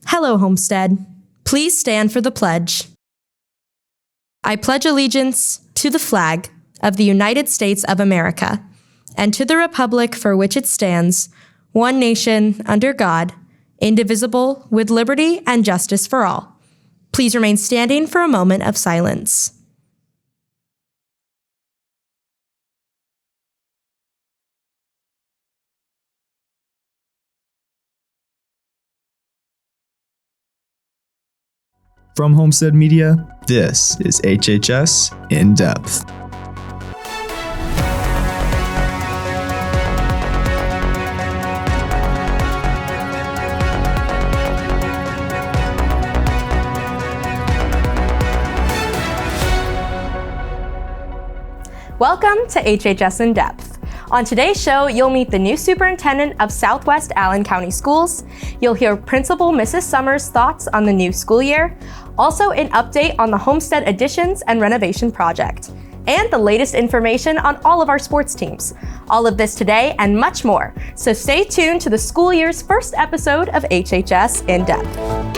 Hello, Homestead. Please stand for the pledge. I pledge allegiance to the flag of the United States of America and to the republic for which it stands, one nation, under God, indivisible, with liberty and justice for all. Please remain standing for a moment of silence. From Homestead Media, this is HHS In Depth. Welcome to HHS In Depth. On today's show, you'll meet the new superintendent of Southwest Allen County Schools. You'll hear Principal Mrs. Summers' thoughts on the new school year. Also, an update on the Homestead additions and renovation project. And the latest information on all of our sports teams. All of this today and much more. So stay tuned to the school year's first episode of HHS In Depth.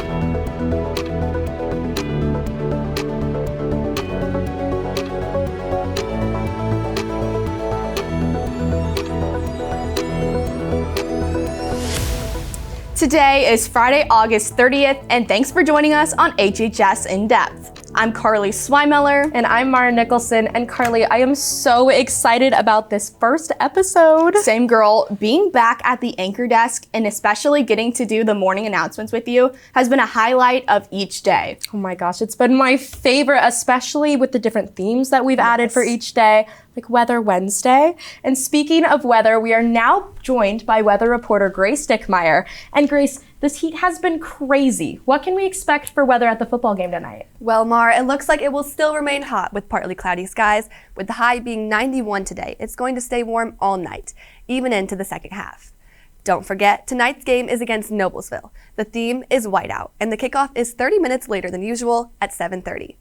Today is Friday, August 30th, and thanks for joining us on HHS In Depth. I'm Carly Swimiller. And I'm Mara Nicholson. And Carly, I am so excited about this first episode. Same girl. Being back at the anchor desk and especially getting to do the morning announcements with you has been a highlight of each day. Oh my gosh, it's been my favorite, especially with the different themes that we've added for each day, like Weather Wednesday. And speaking of weather, we are now joined by weather reporter Grace Dickmeyer. And Grace, this heat has been crazy. What can we expect for weather at the football game tonight? Well, Mara, it looks like it will still remain hot with partly cloudy skies, with the high being 91 today. It's going to stay warm all night, even into the second half. Don't forget, tonight's game is against Noblesville. The theme is whiteout, and the kickoff is 30 minutes later than usual at 7:30.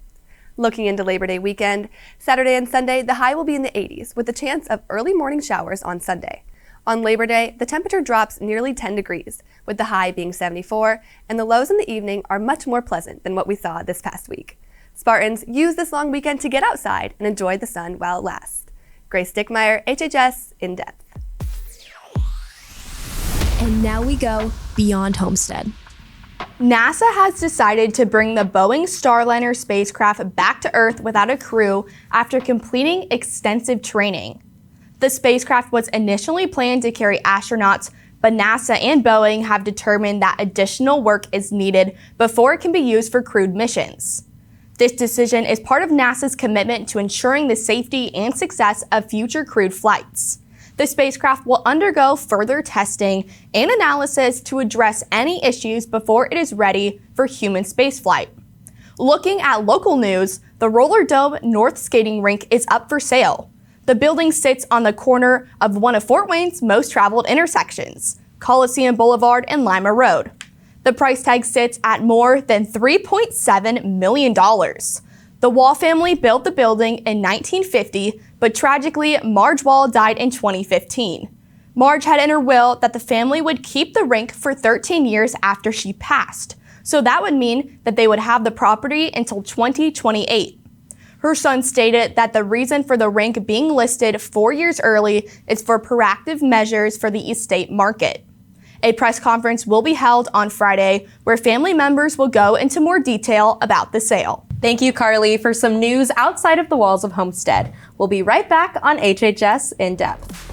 Looking into Labor Day weekend, Saturday and Sunday, the high will be in the 80s, with a chance of early morning showers on Sunday. On Labor Day, the temperature drops nearly 10 degrees, with the high being 74, and the lows in the evening are much more pleasant than what we saw this past week. Spartans, use this long weekend to get outside and enjoy the sun while it lasts. Grace Dickmeyer, HHS In Depth. And now we go beyond Homestead. NASA has decided to bring the Boeing Starliner spacecraft back to Earth without a crew after completing extensive training. The spacecraft was initially planned to carry astronauts, but NASA and Boeing have determined that additional work is needed before it can be used for crewed missions. This decision is part of NASA's commitment to ensuring the safety and success of future crewed flights. The spacecraft will undergo further testing and analysis to address any issues before it is ready for human spaceflight. Looking at local news, the Roller Dome North Skating Rink is up for sale. The building sits on the corner of one of Fort Wayne's most traveled intersections, Coliseum Boulevard and Lima Road. The price tag sits at more than $3.7 million. The Wall family built the building in 1950, but tragically, Marge Wall died in 2015. Marge had in her will that the family would keep the rink for 13 years after she passed, so that would mean that they would have the property until 2028. Her son stated that the reason for the rink being listed 4 years early is for proactive measures for the estate market. A press conference will be held on Friday where family members will go into more detail about the sale. Thank you, Carly, for some news outside of the walls of Homestead. We'll be right back on HHS In Depth.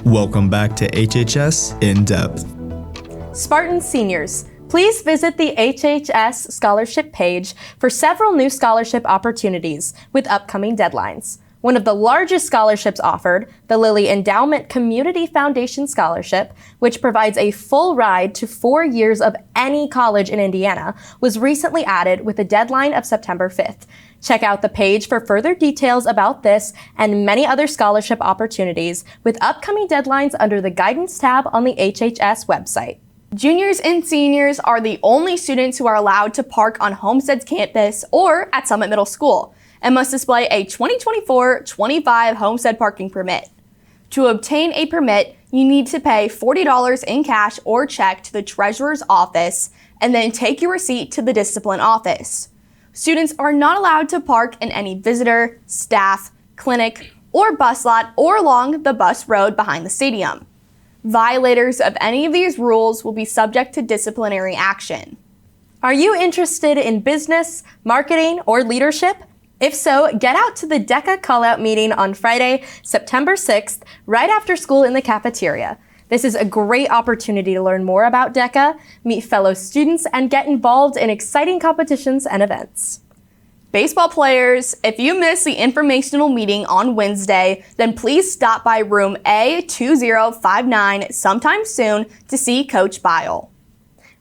Welcome back to HHS In Depth. Spartans seniors, please visit the HHS scholarship page for several new scholarship opportunities with upcoming deadlines. One of the largest scholarships offered, the Lilly Endowment Community Foundation Scholarship, which provides a full ride to 4 years of any college in Indiana, was recently added with a deadline of September 5th. Check out the page for further details about this and many other scholarship opportunities with upcoming deadlines under the Guidance tab on the HHS website. Juniors and seniors are the only students who are allowed to park on Homestead's campus or at Summit Middle School, and must display a 2024-25 Homestead parking permit. To obtain a permit, you need to pay $40 in cash or check to the treasurer's office and then take your receipt to the discipline office. Students are not allowed to park in any visitor, staff, clinic, or bus lot or along the bus road behind the stadium. Violators of any of these rules will be subject to disciplinary action. Are you interested in business, marketing, or leadership? If so, get out to the DECA call-out meeting on Friday, September 6th, right after school in the cafeteria. This is a great opportunity to learn more about DECA, meet fellow students, and get involved in exciting competitions and events. Baseball players, if you miss the informational meeting on Wednesday, then please stop by room A2059 sometime soon to see Coach Bile.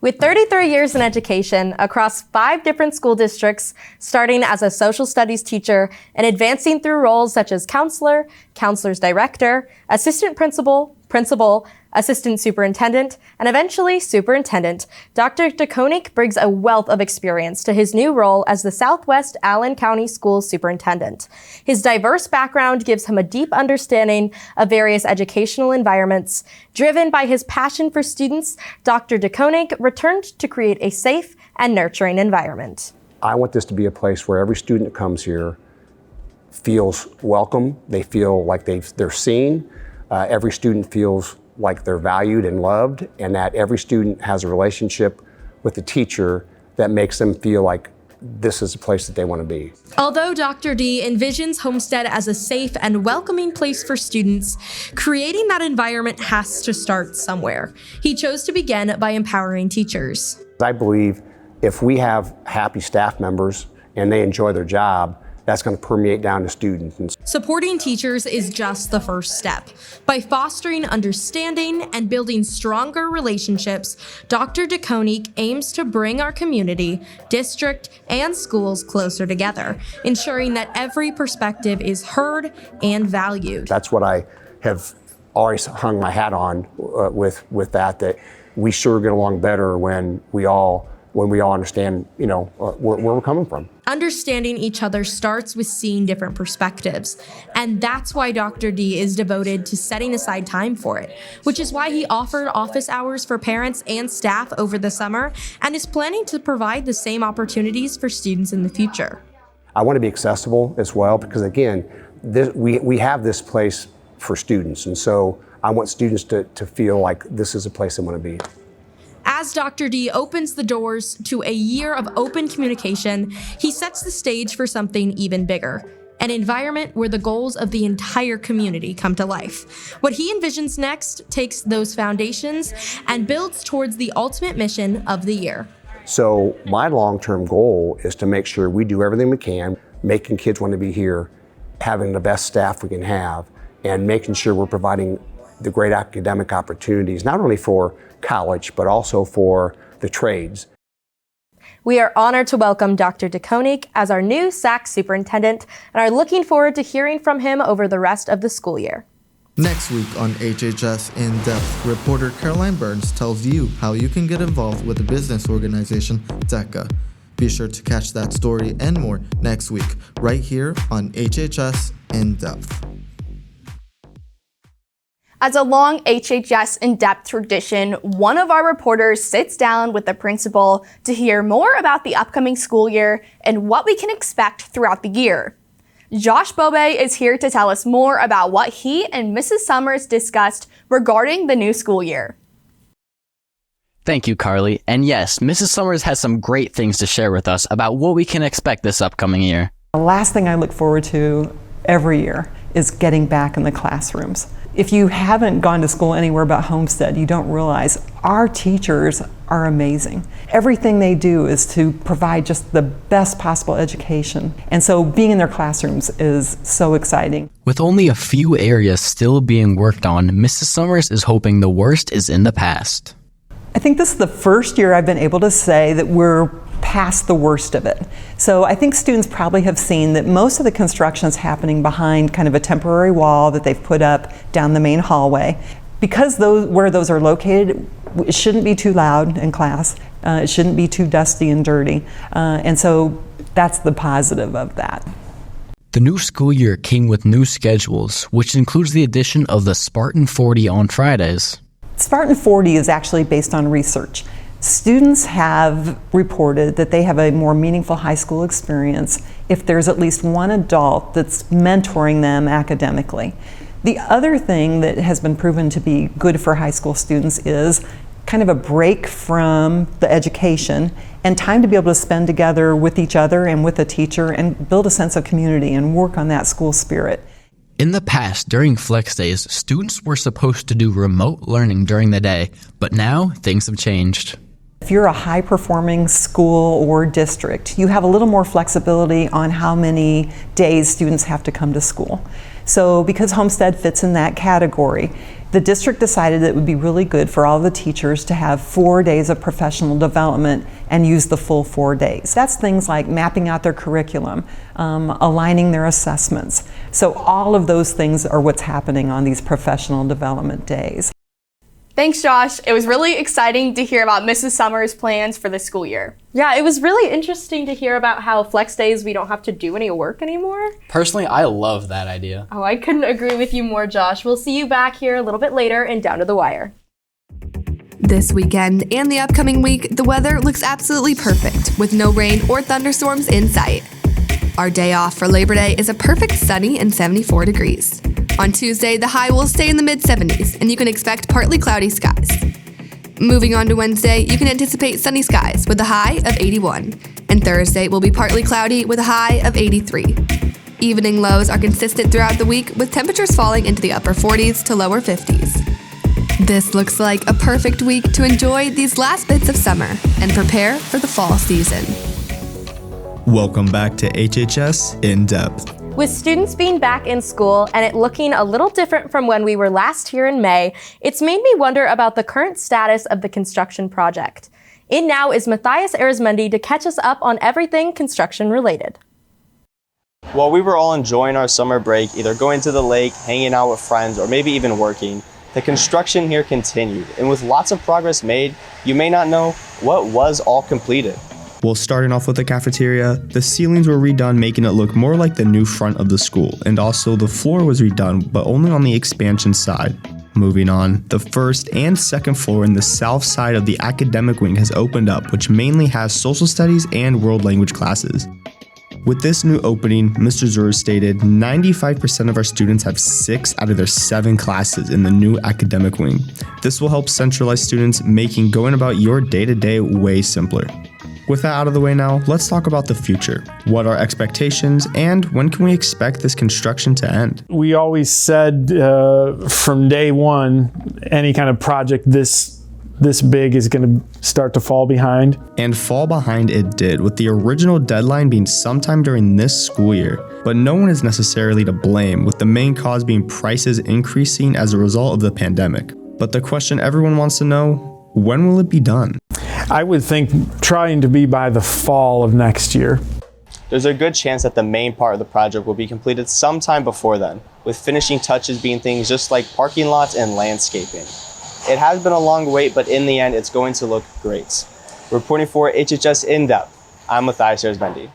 With 33 years in education across 5 different school districts, starting as a social studies teacher and advancing through roles such as counselor, counselor's director, assistant principal, assistant superintendent, and eventually superintendent, Dr. DeKoninck brings a wealth of experience to his new role as the Southwest Allen County Schools Superintendent. His diverse background gives him a deep understanding of various educational environments. Driven by his passion for students, Dr. DeKoninck returned to create a safe and nurturing environment. I want this to be a place where every student that comes here feels welcome, they feel like they're seen, every student feels like they're valued and loved, and that every student has a relationship with the teacher that makes them feel like this is a place that they want to be. Although Dr. D envisions Homestead as a safe and welcoming place for students, creating that environment has to start somewhere. He chose to begin by empowering teachers. I believe if we have happy staff members and they enjoy their job, that's going to permeate down to students. Supporting teachers is just the first step. By fostering understanding and building stronger relationships, Dr. DeKoninck aims to bring our community, district, and schools closer together, ensuring that every perspective is heard and valued. That's what I have always hung my hat on with that we sure get along better when we all understand, where we're coming from. Understanding each other starts with seeing different perspectives, and that's why Dr. D is devoted to setting aside time for it, which is why he offered office hours for parents and staff over the summer and is planning to provide the same opportunities for students in the future. I want to be accessible as well because, again, we have this place for students, and so I want students to feel like this is a place they want to be. As Dr. D opens the doors to a year of open communication, he sets the stage for something even bigger, an environment where the goals of the entire community come to life. What he envisions next takes those foundations and builds towards the ultimate mission of the year. So my long-term goal is to make sure we do everything we can, making kids want to be here, having the best staff we can have, and making sure we're providing the great academic opportunities, not only for college, but also for the trades. We are honored to welcome Dr. DeKoninck as our new SAC superintendent and are looking forward to hearing from him over the rest of the school year. Next week on HHS In Depth, reporter Caroline Burns tells you how you can get involved with the business organization DECA. Be sure to catch that story and more next week, right here on HHS In Depth. As a long HHS in-depth tradition, one of our reporters sits down with the principal to hear more about the upcoming school year and what we can expect throughout the year. Josh Bobe is here to tell us more about what he and Mrs. Summers discussed regarding the new school year. Thank you, Carly. And yes, Mrs. Summers has some great things to share with us about what we can expect this upcoming year. The last thing I look forward to every year is getting back in the classrooms. If you haven't gone to school anywhere but Homestead, you don't realize our teachers are amazing. Everything they do is to provide just the best possible education. And so being in their classrooms is so exciting. With only a few areas still being worked on, Mrs. Summers is hoping the worst is in the past. I think this is the first year I've been able to say that we're past the worst of it. So I think students probably have seen that most of the construction is happening behind kind of a temporary wall that they've put up down the main hallway. Because where those are located, it shouldn't be too loud in class. It shouldn't be too dusty and dirty. And so that's the positive of that. The new school year came with new schedules, which includes the addition of the Spartan 40 on Fridays. Spartan 40 is actually based on research. Students have reported that they have a more meaningful high school experience if there's at least one adult that's mentoring them academically. The other thing that has been proven to be good for high school students is kind of a break from the education and time to be able to spend together with each other and with a teacher and build a sense of community and work on that school spirit. In the past, during Flex Days, students were supposed to do remote learning during the day, but now things have changed. If you're a high-performing school or district, you have a little more flexibility on how many days students have to come to school. So because Homestead fits in that category, the district decided that it would be really good for all the teachers to have 4 days of professional development and use the full 4 days. That's things like mapping out their curriculum, aligning their assessments. So all of those things are what's happening on these professional development days. Thanks, Josh. It was really exciting to hear about Mrs. Summers' plans for the school year. Yeah, it was really interesting to hear about how Flex Days we don't have to do any work anymore. Personally, I love that idea. Oh, I couldn't agree with you more, Josh. We'll see you back here a little bit later in Down to the Wire. This weekend and the upcoming week, the weather looks absolutely perfect with no rain or thunderstorms in sight. Our day off for Labor Day is a perfect sunny and 74 degrees. On Tuesday, the high will stay in the mid-70s, and you can expect partly cloudy skies. Moving on to Wednesday, you can anticipate sunny skies with a high of 81, and Thursday will be partly cloudy with a high of 83. Evening lows are consistent throughout the week, with temperatures falling into the upper 40s to lower 50s. This looks like a perfect week to enjoy these last bits of summer and prepare for the fall season. Welcome back to HHS In Depth. With students being back in school and it looking a little different from when we were last here in May, it's made me wonder about the current status of the construction project. In now is Matthias Arizmendi to catch us up on everything construction related. While we were all enjoying our summer break, either going to the lake, hanging out with friends, or maybe even working, the construction here continued. And with lots of progress made, you may not know what was all completed. Well, starting off with the cafeteria, the ceilings were redone, making it look more like the new front of the school, and also the floor was redone, but only on the expansion side. Moving on, the first and second floor in the south side of the academic wing has opened up, which mainly has social studies and world language classes. With this new opening, Mr. Zur stated 95% of our students have 6 out of their 7 classes in the new academic wing. This will help centralize students, making going about your day-to-day way simpler. With that out of the way now, let's talk about the future. What are expectations, and when can we expect this construction to end? We always said from day one, any kind of project this big is going to start to fall behind. And fall behind it did, with the original deadline being sometime during this school year. But no one is necessarily to blame, with the main cause being prices increasing as a result of the pandemic. But the question everyone wants to know, when will it be done? I would think trying to be by the fall of next year. There's a good chance that the main part of the project will be completed sometime before then, with finishing touches being things just like parking lots and landscaping. It has been a long wait, but in the end, it's going to look great. Reporting for HHS In Depth, I'm Matthias Arizmendi.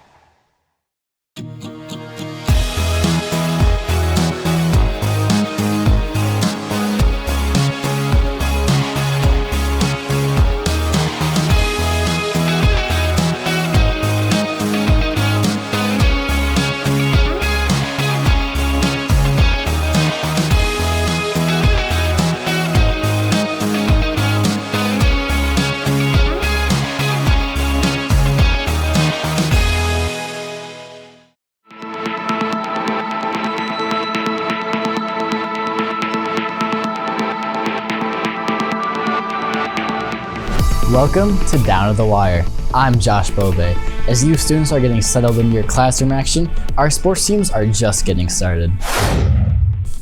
Welcome to Down to the Wire. I'm Josh Bobe. As you students are getting settled into your classroom action, our sports teams are just getting started.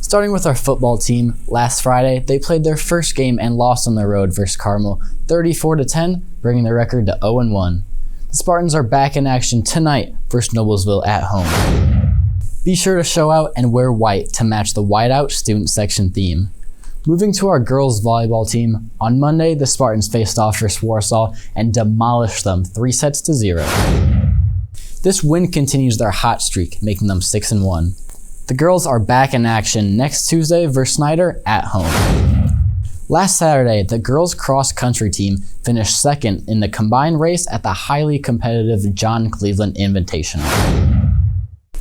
Starting with our football team, last Friday, they played their first game and lost on the road versus Carmel, 34-10, bringing the record to 0-1. The Spartans are back in action tonight versus Noblesville at home. Be sure to show out and wear white to match the whiteout student section theme. Moving to our girls volleyball team, on Monday, the Spartans faced off versus Warsaw and demolished them 3-0. This win continues their hot streak, making them 6-1. The girls are back in action next Tuesday versus Snyder at home. Last Saturday, the girls cross-country team finished second in the combined race at the highly competitive John Cleveland Invitational.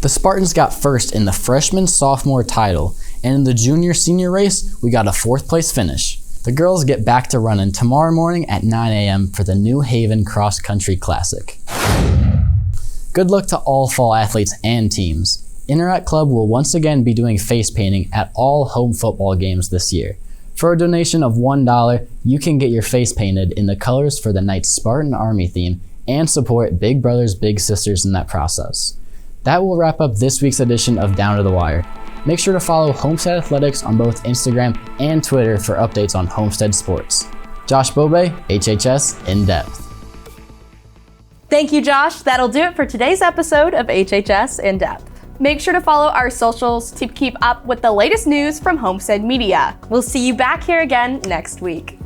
The Spartans got first in the freshman-sophomore title, and in the junior-senior race, we got a 4th place finish. The girls get back to running tomorrow morning at 9 a.m. for the New Haven Cross Country Classic. Good luck to all fall athletes and teams. Interact Club will once again be doing face painting at all home football games this year. For a donation of $1, you can get your face painted in the colors for the night's Spartan Army theme and support Big Brothers Big Sisters in that process. That will wrap up this week's edition of Down to the Wire. Make sure to follow Homestead Athletics on both Instagram and Twitter for updates on Homestead sports. Josh Bobe, HHS In Depth. Thank you, Josh. That'll do it for today's episode of HHS In Depth. Make sure to follow our socials to keep up with the latest news from Homestead Media. We'll see you back here again next week.